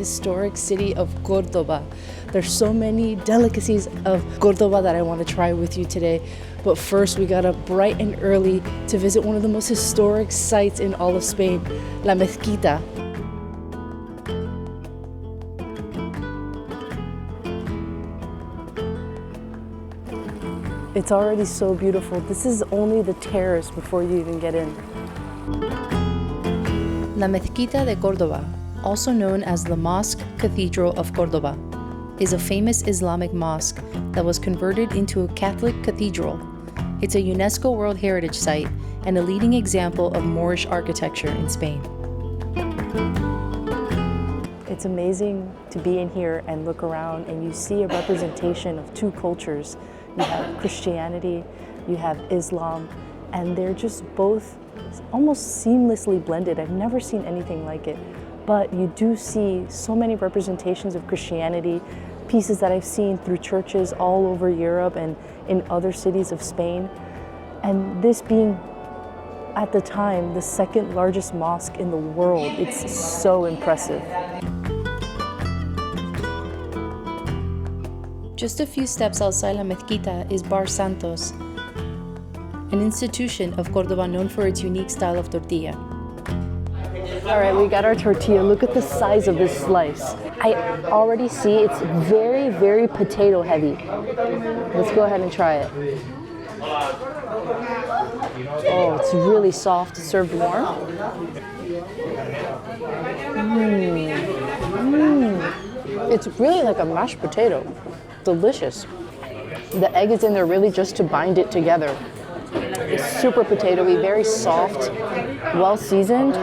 historic city of Córdoba. There's so many delicacies of Córdoba that I want to try with you today. But first, we got up bright and early to visit one of the most historic sites in all of Spain, La MEZQUITA. It's already so beautiful. This is only the terrace before you even get in. La Mezquita de Córdoba, also known as the Mosque Cathedral of Córdoba, is a famous Islamic mosque that was converted into a Catholic cathedral. It's a UNESCO World Heritage Site and a leading example of Moorish architecture in Spain. It's amazing to be in here and look around and you see a representation of two cultures. You have Christianity, you have Islam, and they're just both almost seamlessly blended. I've never seen anything like it. But you do see so many representations of Christianity, pieces that I've seen through churches all over Europe and in other cities of Spain. And this being, at the time, the second largest mosque in the world, it's so impressive. Just a few steps outside La Mezquita is Bar Santos, an institution of Córdoba known for its unique style of tortilla. All right, we got our tortilla. Look at the size of this slice. I already see it's very, very potato heavy. Let's go ahead and try it. Oh, it's really soft, served warm. It's really like a mashed potato. Delicious. The egg is in there really just to bind it together. It's super potatoey, very soft, well seasoned,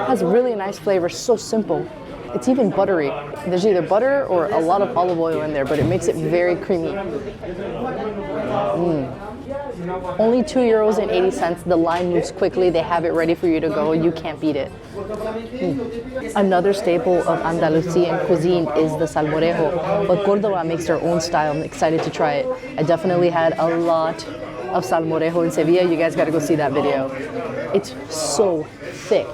has really nice flavor, so simple. It's even buttery. There's either butter or a lot of olive oil in there, but it makes it very creamy. Only €2.80. The line moves quickly. They have it ready for you to go. You can't beat it. Another staple of Andalusian cuisine is the Salmorejo, but Córdoba makes their own style. I'm excited to try it. I definitely had a lot of Salmorejo in Sevilla. You guys got to go see that video. It's so thick.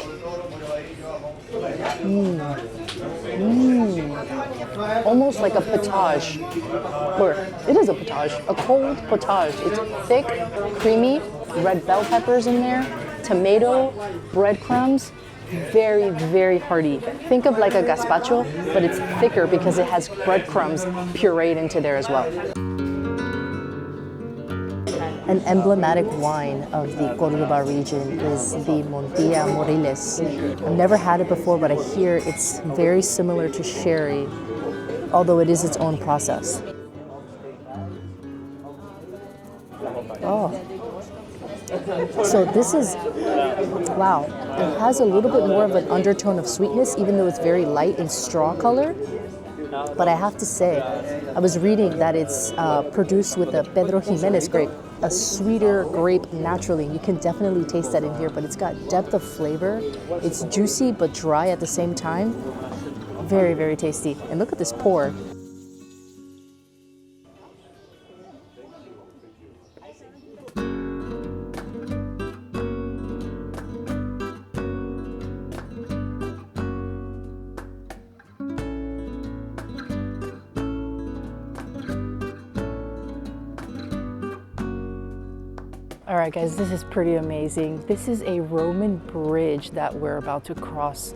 Almost like a potage, or it is a potage, a cold potage. It's thick, creamy, red bell peppers in there, tomato, breadcrumbs, very, very hearty. Think of like a gazpacho, but it's thicker because it has breadcrumbs pureed into there as well. An emblematic wine of the Córdoba region is the Montilla Moriles. I've never had it before, but I hear it's very similar to sherry, although it is its own process. Oh. So this is, wow, it has a little bit more of an undertone of sweetness, even though it's very light in straw color. But I have to say, I was reading that it's produced with a Pedro Ximénez grape, a sweeter grape naturally. You can definitely taste that in here, but it's got depth of flavor. It's juicy but dry at the same time. Very, very tasty. And look at this pour. All right, guys, this is pretty amazing. This is a Roman bridge that we're about to cross.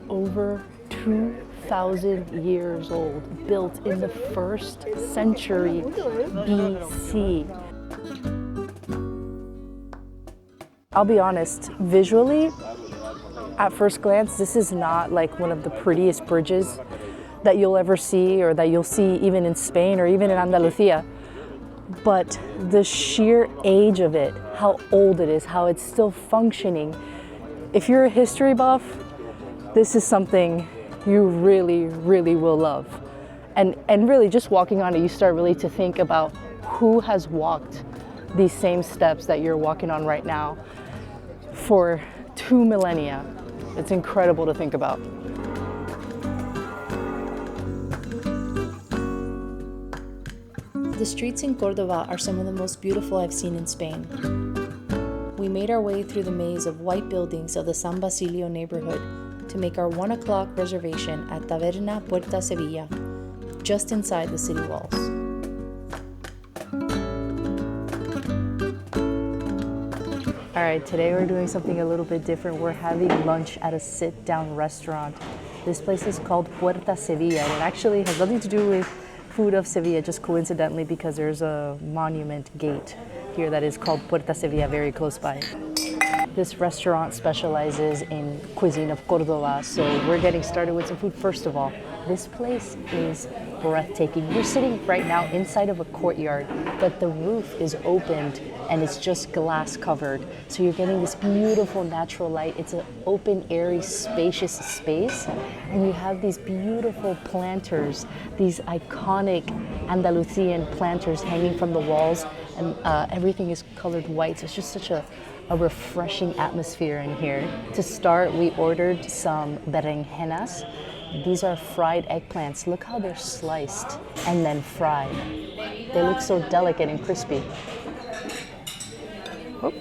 Over 2,000 years old, built in the 1st century BC. I'll be honest, visually, at first glance, this is not like one of the prettiest bridges that you'll ever see or that you'll see even in Spain or even in Andalusia. But the sheer age of it, how old it is, how it's still functioning. If you're a history buff, this is something you really, really will love. And really just walking on it, you start really to think about who has walked these same steps that you're walking on right now for 2 millennia. It's incredible to think about. The streets in Córdoba are some of the most beautiful I've seen in Spain. We made our way through the maze of white buildings of the San Basilio neighborhood, to make our 1 o'clock reservation at Taberna PUERTA Sevilla, just inside the city walls. All right, today we're doing something a little bit different. We're having lunch at a sit-down restaurant. This place is called PUERTA Sevilla, and it actually has nothing to do with food of Sevilla, just coincidentally because there's a monument gate here that is called PUERTA Sevilla, very close by. This restaurant specializes in cuisine of Córdoba, so we're getting started with some food. First of all, this place is breathtaking. We're sitting right now inside of a courtyard, but the roof is opened and it's just glass covered. So you're getting this beautiful natural light. It's an open, airy, spacious space. And you have these beautiful planters, these iconic Andalusian planters hanging from the walls, and everything is colored white. So it's just such a refreshing atmosphere in here. To start, we ordered some berenjenas. These are fried eggplants. Look how they're sliced and then fried. They look so delicate and crispy. Oh.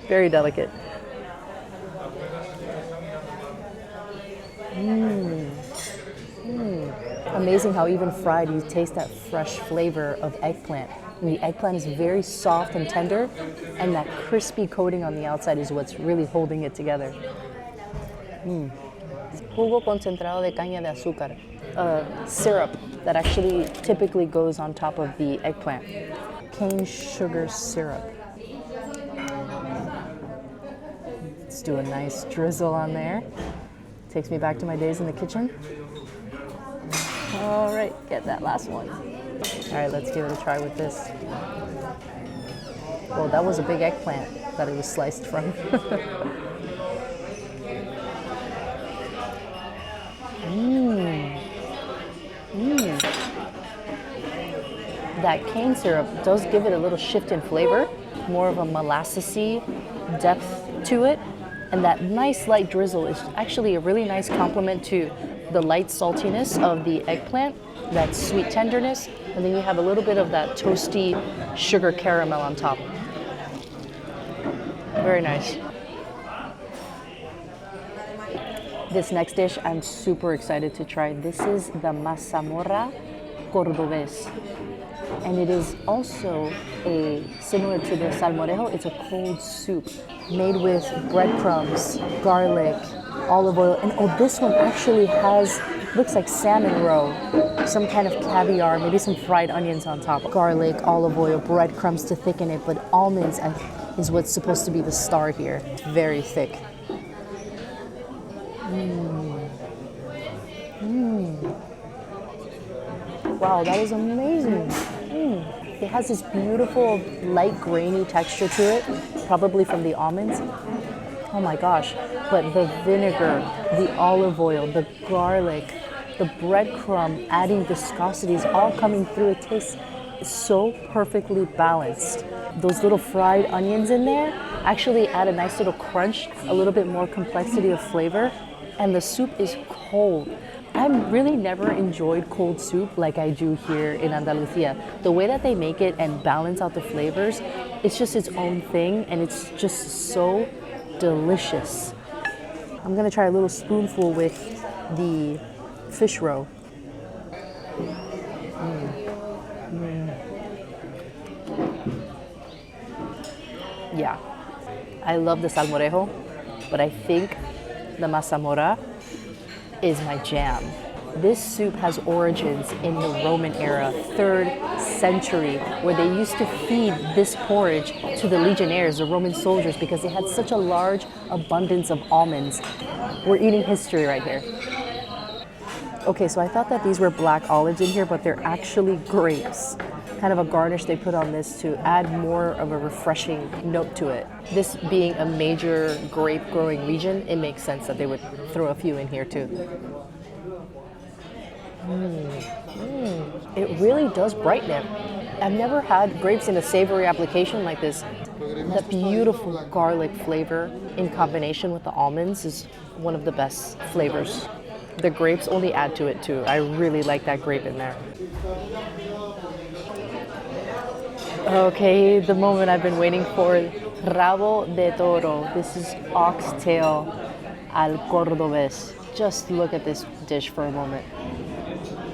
Very delicate. Amazing how even fried you taste that fresh flavor of eggplant. And the eggplant is very soft and tender, and that crispy coating on the outside is what's really holding it together. Jugo concentrado de caña de azúcar. Syrup that actually typically goes on top of the eggplant. Cane sugar syrup. Let's do a nice drizzle on there. Takes me back to my days in the kitchen. All right, get that last one. All right, let's give it a try with this. Well, that was a big eggplant that it was sliced from. That cane syrup does give it a little shift in flavor, more of a molassesy depth to it. And that nice light drizzle is actually a really nice complement to the light saltiness of the eggplant, that sweet tenderness, and then you have a little bit of that toasty sugar caramel on top. Very nice. This next dish I'm super excited to try. This is the Mazamorra Cordobés. And it is also similar to the Salmorejo, it's a cold soup made with breadcrumbs, garlic, olive oil, and oh, this one actually looks like salmon roe, some kind of caviar, maybe some fried onions on top, garlic, olive oil, breadcrumbs to thicken it, but almonds is what's supposed to be the star here. It's very thick. Wow, that is amazing. It has this beautiful light grainy texture to it, probably from the almonds. Oh my gosh, but the vinegar, the olive oil, the garlic, the breadcrumb adding viscosity is all coming through. It tastes so perfectly balanced. Those little fried onions in there actually add a nice little crunch, a little bit more complexity of flavor, and the soup is cold. I've really never enjoyed cold soup like I do here in Andalusia. The way that they make it and balance out the flavors, it's just its own thing, and it's just so delicious. I'm gonna try a little spoonful with the fish roe. Yeah, I love the Salmorejo, but I think the Mazamorra is my jam. This soup has origins in the Roman era, 3rd century, where they used to feed this porridge to the legionnaires, the Roman soldiers, because they had such a large abundance of almonds. We're eating history right here. Okay, so I thought that these were black olives in here, but they're actually grapes. Kind of a garnish they put on this to add more of a refreshing note to it. This being a major grape growing region, it makes sense that they would throw a few in here too. It really does brighten it. I've never had grapes in a savory application like this. The beautiful garlic flavor in combination with the almonds is one of the best flavors. The grapes only add to it too. I really like that grape in there. Okay, the moment I've been waiting for, Rabo de Toro. This is oxtail. al Cordobés. Just look at this dish for a moment.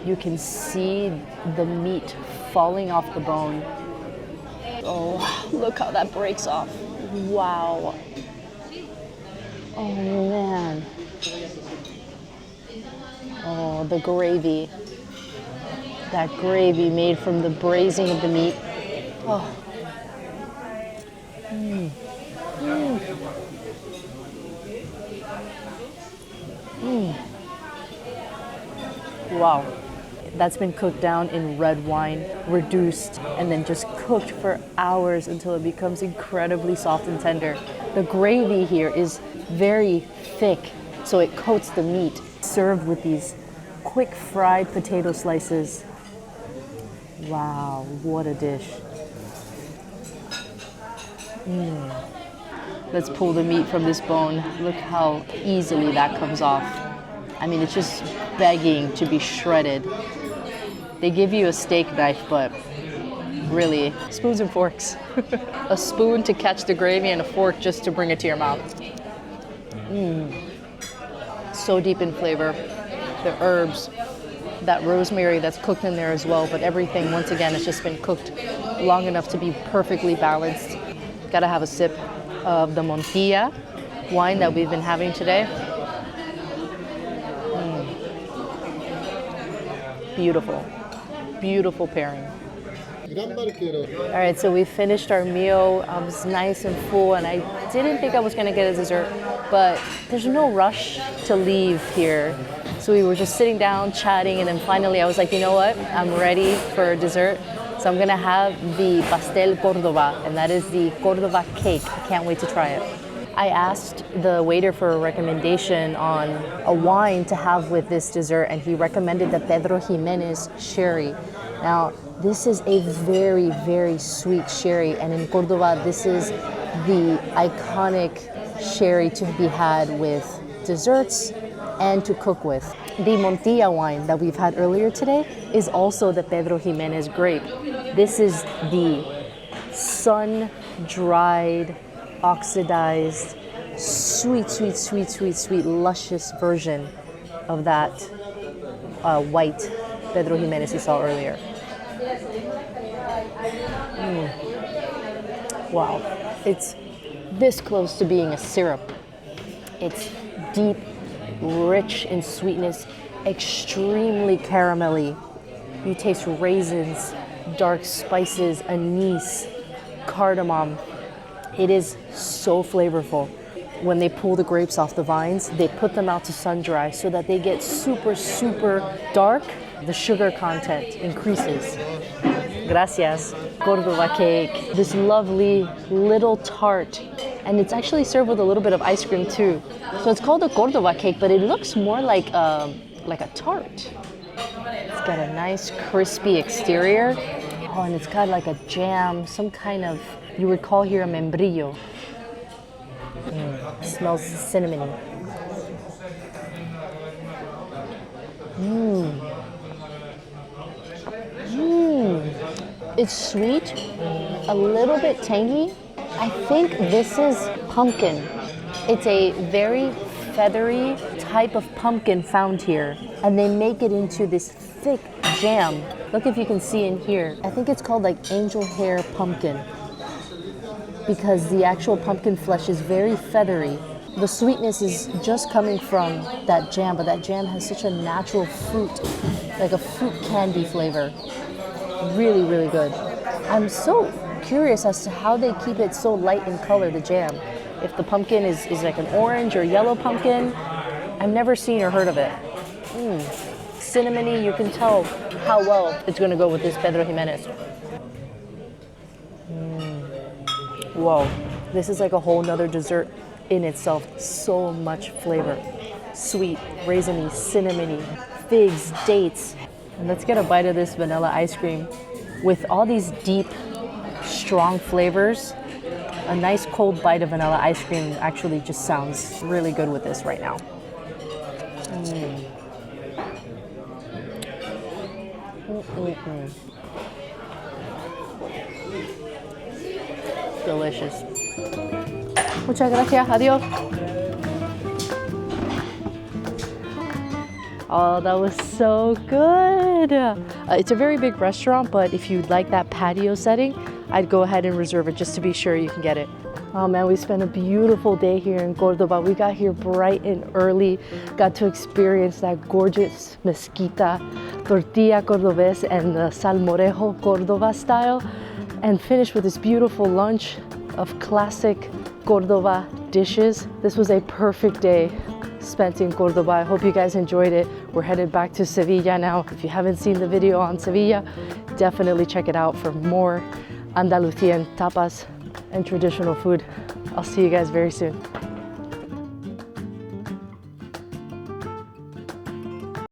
You can see the meat falling off the bone. Oh, look how that breaks off. Wow. Oh man. Oh, the gravy. That gravy made from the braising of the meat. Oh. Mm. Mm. Mm. Wow. That's been cooked down in red wine, reduced, and then just cooked for hours until it becomes incredibly soft and tender. The gravy here is very thick, so it coats the meat. Served with these quick fried potato slices. Wow, what a dish. Let's pull the meat from this bone. Look how easily that comes off. I mean, it's just begging to be shredded. They give you a steak knife, but really, spoons and forks. A spoon to catch the gravy and a fork just to bring it to your mouth. So deep in flavor. The herbs, that rosemary that's cooked in there as well, but everything, once again, has just been cooked long enough to be perfectly balanced. Gotta have a sip of the Tortilla wine that we've been having today. Beautiful, beautiful pairing. All right, so we finished our meal. I was nice and full, and I didn't think I was gonna get a dessert, but there's no rush to leave here. So we were just sitting down, chatting, and then finally I was like, you know what? I'm ready for dessert. So I'm gonna have the Pastel Cordobés, and that is the Córdoba cake. I can't wait to try it. I asked the waiter for a recommendation on a wine to have with this dessert, and he recommended the Pedro Ximénez sherry. Now, this is a very, very sweet sherry, and in Córdoba, this is the iconic sherry to be had with desserts and to cook with. The Tortilla wine that we've had earlier today is also the Pedro Ximénez grape. This is the sun-dried, oxidized, sweet, sweet, sweet, sweet, sweet, luscious version of that white Pedro Ximénez you saw earlier. Wow, it's this close to being a syrup. It's deep, rich in sweetness, extremely caramelly. You taste raisins, dark spices, anise, cardamom. It is so flavorful. When they pull the grapes off the vines, they put them out to sun dry so that they get super, super dark. The sugar content increases. Gracias. Córdoba cake. This lovely little tart. And it's actually served with a little bit of ice cream too. So it's called a Córdoba cake, but it looks more like a tart. It's got a nice crispy exterior. Oh, and it's got like a jam, some kind of, you would call here a membrillo. It smells cinnamony. It's sweet, a little bit tangy. I think this is pumpkin. It's a very feathery type of pumpkin found here, and they make it into this thick jam. Look if you can see in here. I think it's called like angel hair pumpkin because the actual pumpkin flesh is very feathery. The sweetness is just coming from that jam, but that jam has such a natural fruit, like a fruit candy flavor. Really, really good. I'm so curious as to how they keep it so light in color, the jam. If the pumpkin is like an orange or yellow pumpkin, I've never seen or heard of it. Cinnamony, you can tell how well it's gonna go with this Pedro Ximénez. Whoa, this is like a whole nother dessert in itself. So much flavor. Sweet, raisiny, cinnamony, figs, dates. And let's get a bite of this vanilla ice cream. With all these deep, strong flavors, a nice cold bite of vanilla ice cream actually just sounds really good with this right now. Delicious. Muchas gracias. Adiós. Oh, that was so good. It's a very big restaurant, but if you'd like that patio setting, I'd go ahead and reserve it just to be sure you can get it. Oh man, we spent a beautiful day here in Córdoba. We got here bright and early, got to experience that gorgeous mezquita, tortilla cordobés, and the Salmorejo Córdoba style, and finished with this beautiful lunch of classic Córdoba dishes. This was a perfect day spent in Córdoba. I hope you guys enjoyed it. We're headed back to Sevilla now. If you haven't seen the video on Sevilla, definitely check it out for more Andalusian tapas and traditional food. I'll see you guys very soon.